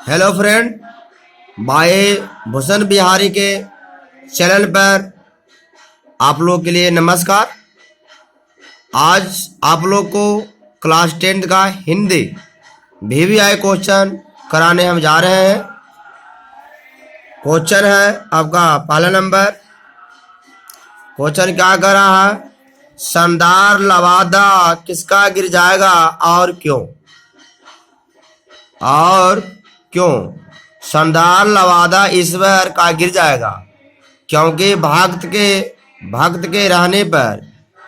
Hello friend, भाई भूषण बिहारी के channel पर आप लोग के लिए नमस्कार। आज आप लोग को क्लास 10 का हिंदी VVI क्वेश्चन कराने हम जा रहे हैं। क्वेश्चन है आपका पहला नंबर। क्वेश्चन क्या कर रहा है? शानदार लवादा किसका गिर जाएगा और क्यों? और क्यों शानदार लवादा ईश्वर का गिर जाएगा? क्योंकि भक्त के रहने पर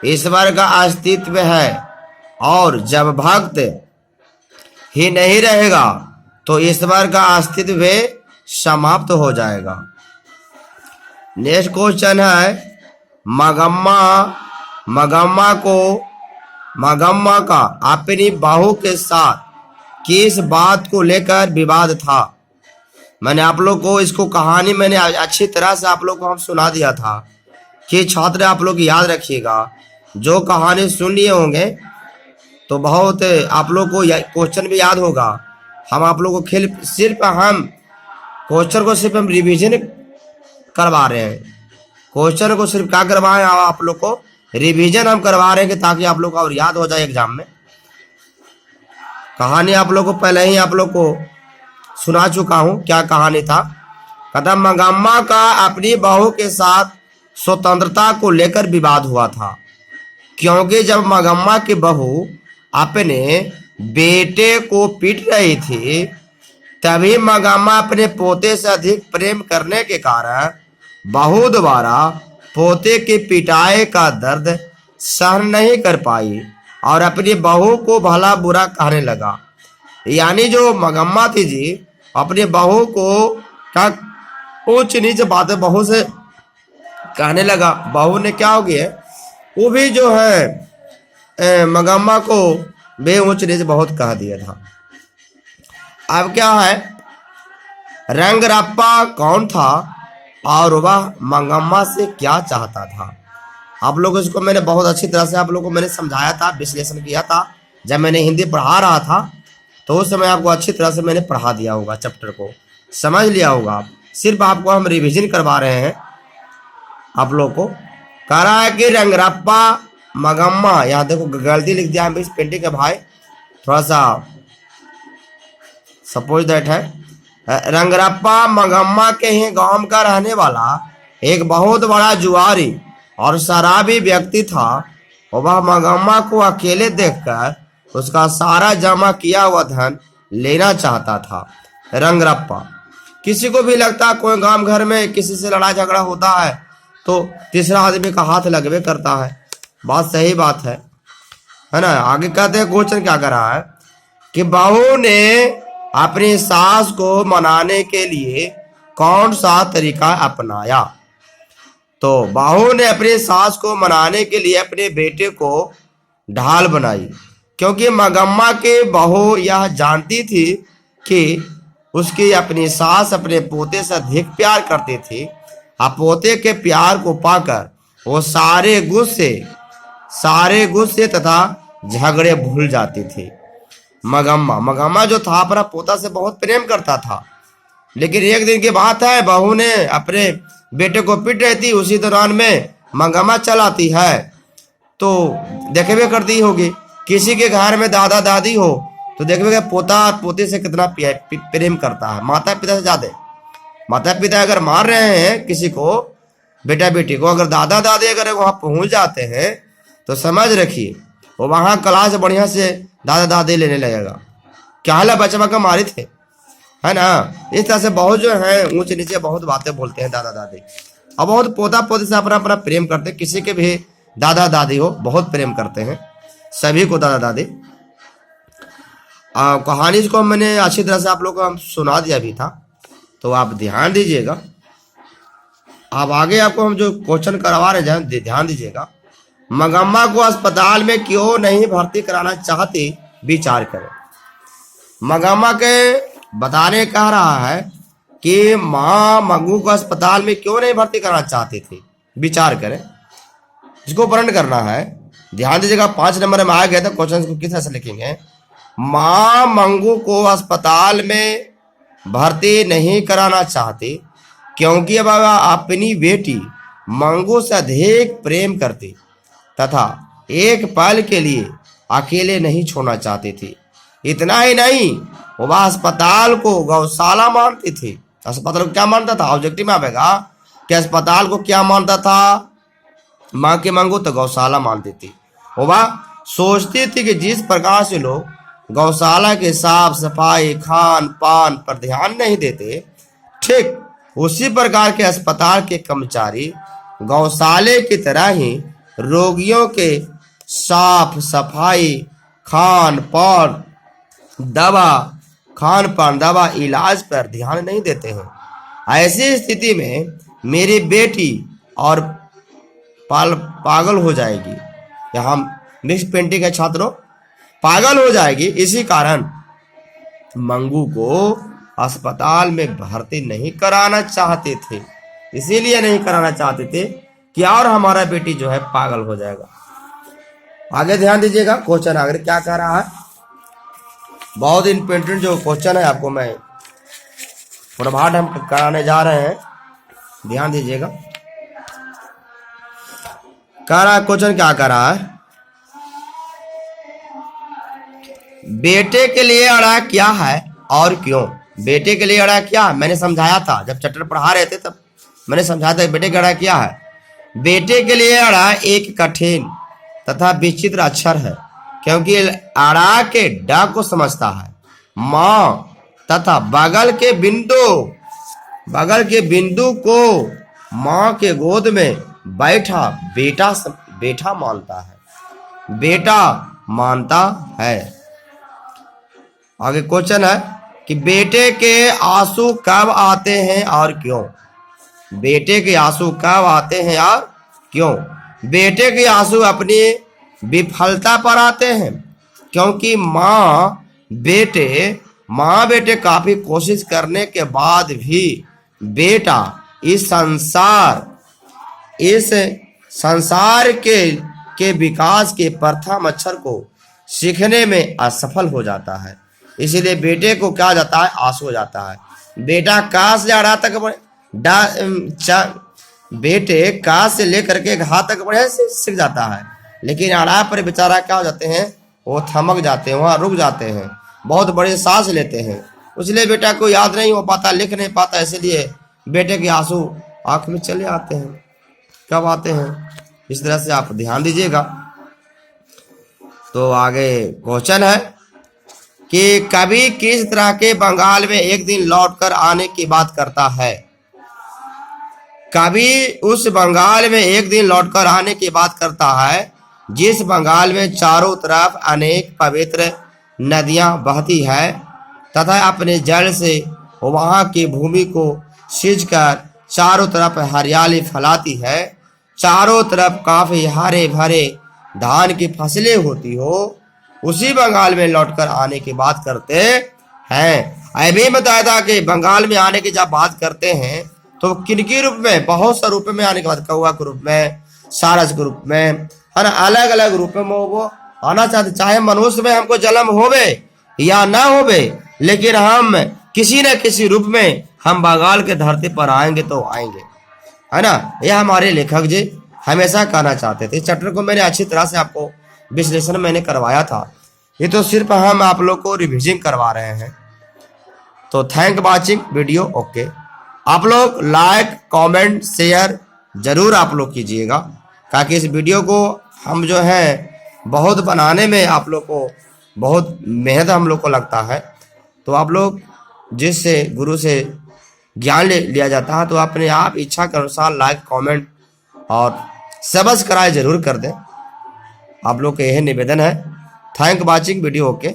ईश्वर का अस्तित्व है, और जब भक्त ही नहीं रहेगा तो ईश्वर का अस्तित्व भी समाप्त हो जाएगा। नेक्स्ट क्वेश्चन है, मगम्मा का अपनी बहू के साथ किस बात को लेकर विवाद था? मैंने आप लोग को इसको कहानी मैंने अच्छी तरह से आप लोग को हम सुना दिया था कि छात्र आप लोग याद रखिएगा। जो कहानी सुन लिए होंगे तो बहुत आप लोग को क्वेश्चन भी याद होगा। हम आप लोग को सिर्फ हम क्वेश्चन को सिर्फ हम रिवीजन करवा रहे हैं। क्वेश्चन को सिर्फ क्या करवाएं, आप लोग को रिवीजन हम करवा रहे हैं कि ताकि आप लोग को और याद हो जाए एग्जाम में। कहानी आप लोग को पहले ही आप लोग को सुना चुका हूं। क्या कहानी था? कहता मगम्मा का अपनी बहू के साथ स्वतंत्रता को लेकर विवाद हुआ था, क्योंकि जब मगम्मा की बहू अपने बेटे को पीट रही थी तभी मगम्मा अपने पोते से अधिक प्रेम करने के कारण बहू द्वारा पोते की पिटाई का दर्द सहन नहीं कर पाई और अपनी बहू को भला बुरा कहने लगा। यानी जो मगम्मा थी जी अपनी बहू को क्या ऊंच नीच बातें बहू से कहने लगा। बहू ने क्या हो गया, वो भी जो है मगम्मा को बे ऊंच नीच बहुत कह दिया था। अब क्या है, रंगरप्पा कौन था और वह मगम्मा से क्या चाहता था? आप लोग इसको मैंने बहुत अच्छी तरह से आप लोग को मैंने समझाया था, विश्लेषण किया था। जब मैंने हिंदी पढ़ा रहा था तो उस समय आपको अच्छी तरह से मैंने पढ़ा दिया होगा, चैप्टर को समझ लिया होगा आप। सिर्फ आपको हम रिवीजन करवा रहे हैं। आप लोग को कह रहा है कि रंगरप्पा मगम्मा, यहाँ देखो गलती लिख दिया है इस पेंटिंग का भाई, थोड़ा सा सपोज दैट है। रंगरप्पा मगम्मा के ही गांव का रहने वाला एक बहुत बड़ा जुआरी और शराबी व्यक्ति था। वह मगम्मा को अकेले देखकर उसका सारा जमा किया हुआ धन लेना चाहता था। रंगरप्पा, किसी को भी लगता कोई गांव घर में किसी से लड़ाई झगड़ा होता है तो तीसरा आदमी का हाथ लगवे करता है। बात सही बात है ना। आगे कहते हैं क्वेश्चन क्या कर रहा है कि बहू ने अपनी सास को मनाने के लिए कौन सा तरीका अपनाया? तो बहू ने अपनी सास को मनाने के लिए अपने बेटे को ढाल बनाई, क्योंकि मगम्मा की बहू यह जानती थी कि उसकी अपनी सास अपने पोते से अधिक प्यार करती थी। पोते के प्यार को पाकर वो सारे गुस्से तथा झगड़े भूल जाती थी। मगम्मा जो था अपना पोता से बहुत प्रेम करता था, लेकिन एक दिन की बात है, बहू ने अपने बेटे को पीट रही थी। उसी दौरान में मगम्मा चलाती है तो देखबे करती होगी। किसी के घर में दादा दादी हो तो देखबे पोता पोते से कितना प्रेम करता है, माता पिता से ज्यादा। माता पिता अगर मार रहे हैं किसी को, बेटा बेटी को, अगर दादा दादी अगर वहां पहुंच जाते हैं तो समझ रखिए वो वहां क्लास बढ़िया से दादा दादी लेने लगेगा। क्या हाल है, बचवा का मारे थे, है ना। इस तरह से बहुत जो है ऊंचे नीचे बहुत बातें बोलते हैं दादा दादी, और बहुत पोता पोते से अपना अपना प्रेम करते हैं। किसी के भी दादा दादी हो बहुत प्रेम करते हैं, सभी को दादा दादी। कहानी को मैंने अच्छी तरह से आप लोग को हम सुना दिया भी था, तो आप ध्यान दीजिएगा। अब आगे आपको हम जो क्वेश्चन करवा रहे हैं ध्यान दीजिएगा। मगम्मा को अस्पताल में क्यों नहीं भर्ती कराना चाहती, विचार करें। मगम्मा के बताने कह रहा है कि माँ मंगू को अस्पताल में क्यों नहीं भर्ती कराना चाहती थी, विचार करें। इसको वर्णन करना है, ध्यान दीजिएगा। 5 नंबर में आ गया था क्वेश्चन को किस तरह से लिखेंगे। माँ मंगू को अस्पताल में भर्ती नहीं कराना चाहते, क्योंकि अब वह अपनी बेटी मंगू से अधिक प्रेम करती तथा एक पल के लिए अकेले नहीं छोड़ना चाहती थी। इतना ही नहीं, वह अस्पताल को गौशाला मानती थी। अस्पताल को क्या मानता था? ऑब्जेक्टिव में आएगा कि अस्पताल को क्या मानता था? माँ के मंगू तो गौशाला मानती थी। वह सोचती थी कि जिस प्रकार से लोग गौशाला के साफ सफाई खान पान पर ध्यान नहीं देते, ठीक उसी प्रकार के अस्पताल के कर्मचारी गौशाले की तरह ही रोगियों के साफ सफाई खान पान दवा इलाज पर ध्यान नहीं देते हैं। ऐसी स्थिति में मेरी बेटी और पागल हो जाएगी। यहाँ मिक्स पेंटिंग है छात्रों, पागल हो जाएगी। इसी कारण मंगू को अस्पताल में भर्ती नहीं कराना चाहते थे, इसीलिए नहीं कराना चाहते थे कि और हमारा बेटी जो है पागल हो जाएगा। आगे ध्यान दीजिएगा, क्वेश्चन आगे क्या कह रहा है। बहुत इंपॉर्टेंट जो क्वेश्चन है आपको मैं प्रभात हम कराने जा रहे हैं, ध्यान दीजिएगा। कह रहा है क्वेश्चन क्या कह रहा है, बेटे के लिए अड़ा क्या है और क्यों? बेटे के लिए अड़ा क्या है मैंने समझाया था, जब चैप्टर पढ़ा रहे थे तब मैंने समझाया था बेटे का अड़ा क्या है। बेटे के लिए अड़ा एक कठिन तथा विचित्र अक्षर है, क्योंकि अड़ा के ड को समझता है माँ तथा बगल के बिंदु को माँ के गोद में बैठा बेटा मानता है। आगे क्वेश्चन है कि बेटे के आंसू कब आते हैं और क्यों? बेटे के आंसू कब आते हैं और क्यों? बेटे के आंसू अपनी विफलता पर आते हैं, क्योंकि माँ बेटे काफी कोशिश करने के बाद भी बेटा इस संसार के विकास के प्रथम अक्षर को सीखने में असफल हो जाता है। इसीलिए बेटे को क्या जाता है? आंसू हो जाता है। बेटा का से अड़ा तक बेटे का से लेकर के घा तक बढ़िया से सीख जाता है, लेकिन अड़ा पर बेचारा क्या हो जाते हैं? वो थमक जाते हैं, वहाँ रुक जाते हैं, बहुत बड़े सांस लेते हैं। इसलिए बेटा को याद नहीं हो पाता, लिख नहीं पाता, इसलिए बेटे के आंसू आंख में चले आते हैं। कब आते हैं? इस तरह से आप ध्यान दीजिएगा। तो आगे क्वेश्चन है कि कवि किस तरह के बंगाल में एक दिन लौटकर आने की बात करता है? कवि उस बंगाल में एक दिन लौटकर आने की बात करता है जिस बंगाल में चारों तरफ अनेक पवित्र नदियां बहती है तथा अपने जल से वहां की भूमि को सींचकर चारों तरफ हरियाली फैलाती है, चारों तरफ काफी हरे भरे धान की फसलें होती हो, उसी बंगाल में लौटकर आने की बात करते हैं। अभी बताया था कि बंगाल में आने की जब बात करते हैं तो किनके रूप में? बहुत से रूप में आने के बाद कौवा के रूप में, सारस के रूप में, है ना, अलग अलग रूप में वो आना चाहते। चाहे मनुष्य में हमको जन्म होवे या ना होवे, लेकिन हम किसी न किसी रूप में हम बंगाल के धरती पर आएंगे तो आएंगे, है ना। यह हमारे लेखक जी हमेशा कहना चाहते थे। चैप्टर को मैंने अच्छी तरह से आपको विश्लेषण मैंने करवाया था, ये तो सिर्फ हम आप लोग को रिविजन करवा रहे हैं। तो थैंक वॉचिंग वीडियो। ओके, आप लोग लाइक कमेंट शेयर जरूर आप लोग कीजिएगा, ताकि इस वीडियो को हम जो है बहुत बनाने में आप लोग को बहुत मेहनत हम लोग को लगता है। तो आप लोग जिससे गुरु से ज्ञान लिया जाता है, तो अपने आप इच्छा के अनुसार लाइक कमेंट और सब्सक्राइब जरूर कर दें। आप लोग का यही निवेदन है। Thank watching video. ओके।